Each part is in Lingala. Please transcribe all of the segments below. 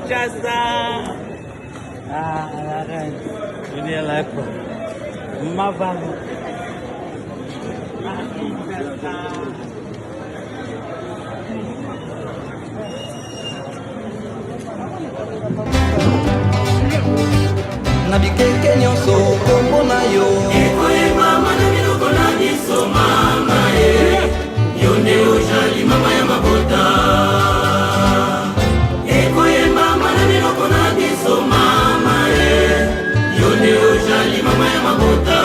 Jaza. Dunia lako. Mavalo. Nabikeke nyonso kombo na yo ekoyeba mana miloko na biso mama yo nde ozali mama ya mabota ekoyeba mana miloko na biso mama yo nde ozali mama ya mabota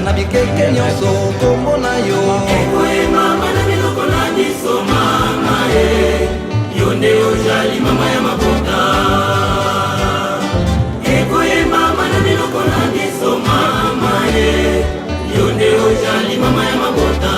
nabikeke nyonso kombo na yo ekoyeba mana miloko na biso mama yo nde ozali mama ya mabota ekoyeba mana miloko na biso mama yo nde ozali mama ya mabota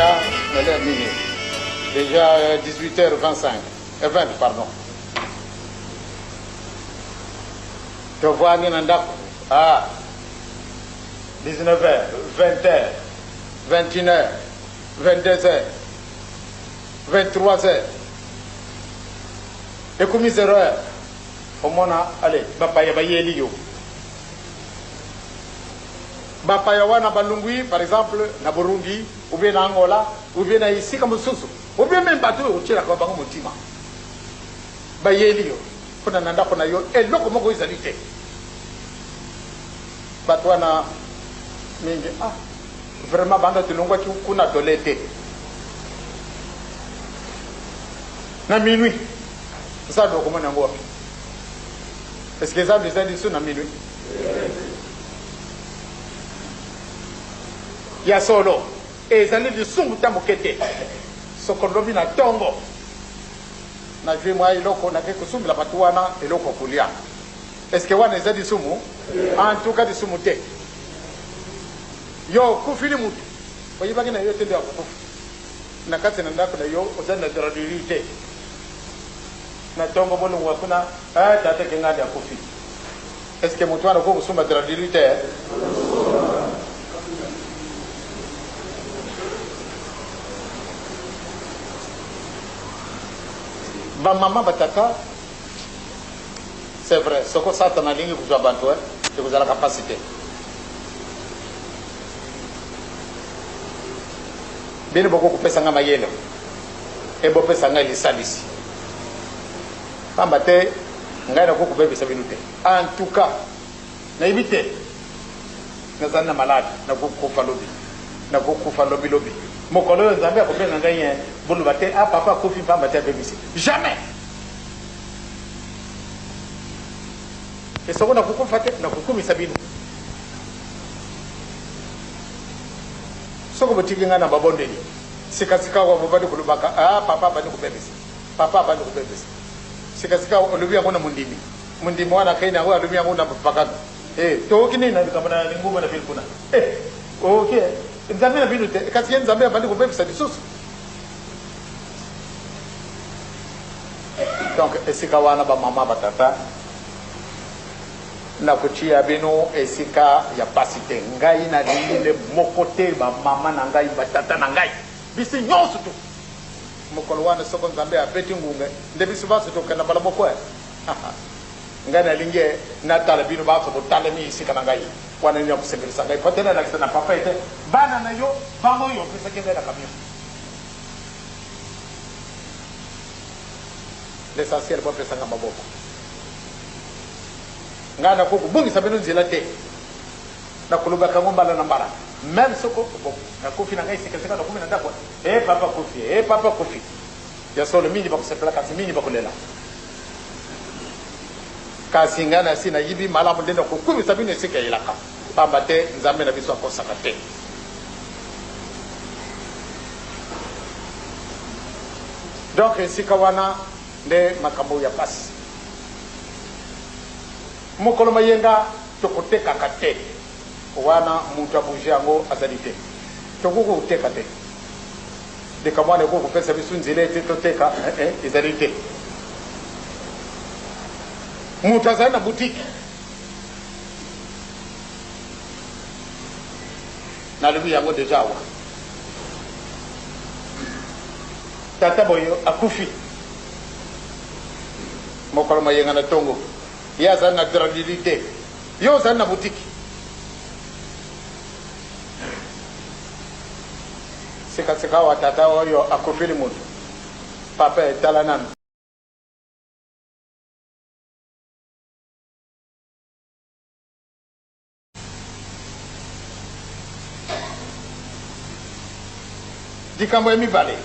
déjà, déjà 18h25, 20 pardon. Tu vois, ah, 19h, 20h, 21h, 22h, 23h. Et comme 0h, au moins, allez, Bapaya Bayeli. Bapaya wana balungui, par exemple, na Burundi, ou bien na Angola, ou bien na ici comme Soussou, ou bien même bateau au Tchela kwa bango motima. Bayeli yo, kuna nanda kuna yo, et loko moko izalite. Batwana mingi, ah, vraiment banda tulungwa kuna dolete. Na minuit, ça doit comment n'en voir. Est-ce que ça besoin de ça na minuit? Ya solo et ça ne dit sungu tamukete sokolobi na tongo na jwe mwa iloko na keko sumu la patuana iloko kulia. Est-ce que wana ezadi sumu? En tout cas di sumu te yo kufili mutu oyibaki na yo tende ya kufu na kati na ndako na yo ozana dradilite na tongo bolo wakuna tata kengadi ya kufi. Est-ce que mutu wana ko kusuma dradilite? Ba maman bataka, c'est vrai, ce que ça t'en a ligne vous avez besoin, et vous avez la capacité. Bien beaucoup couper sanga mayelo, et beaucoup sanga les salisi. Pambate, ngai na couper bisa binute. En tout cas, na éviter, na zana malade, na kufa lobby, na kufa lobby. Mon collègue Zambia a compris un gagné. Bon, le matin, ah, papa, Kofi, pas matin, BBC. Jamais! Et ce qu'on a beaucoup fait, on a beaucoup mis Sabine. Ce qu'on veut dire, on a babondé. C'est quand on va dire que ah, papa, pas nous couper BBC. Papa, pas nous couper BBC. C'est quand on lui a mon mundimi. Mundimi, on a créé un roi, lui a mon papa. Eh, tu as aucune n'a pas de l'ingou, de Vilpuna. Eh, ok. Nzambe na bino te kasi nzambe abandi ko bebisa lisusu. Donc esika wana ba mama batata na kuchia bino esika ya pasite ngai na lile mokote ba mama na ngai batata na ngai bisi nyonso tu mokolo wana soko nzambe abeti ngunge ndebisu baso to kana bala boko ngai na linge na tala bino baso botale mi esika na ngai wana ni akusemelisa ngai patela na kisana papa ete bana na yo bango yo pesa kende na kamio. L'essentiel bon pesa ngamba boko ngana ko bungi sabeno nzela te na kuluba kangomba na mbara même soko boko na kofi na ngai sikasika na kumi na ndako papa kofi ya solo mini ba kusepela kasi mini ba kulela kasi ngana sina yibi malamu ndenda ko kumi sabino sika ilaka pamba te nzambe na biso akosaka te. Donc esika wana nde makambo ya pasi mokolo mayenga tokoteka kate wana mutu abuje yango azali te tokuku kuteka te de kamwana ko kupesa bisu nzile te toteka ezali te mutu azali na boutique na lubi yango deja awa tata boyo akufi mokolo mayenga na tongo ya zana na durabilité yo zana na boutique seka wa tata oyo akufili mutu papa etala nanu dikambo emibale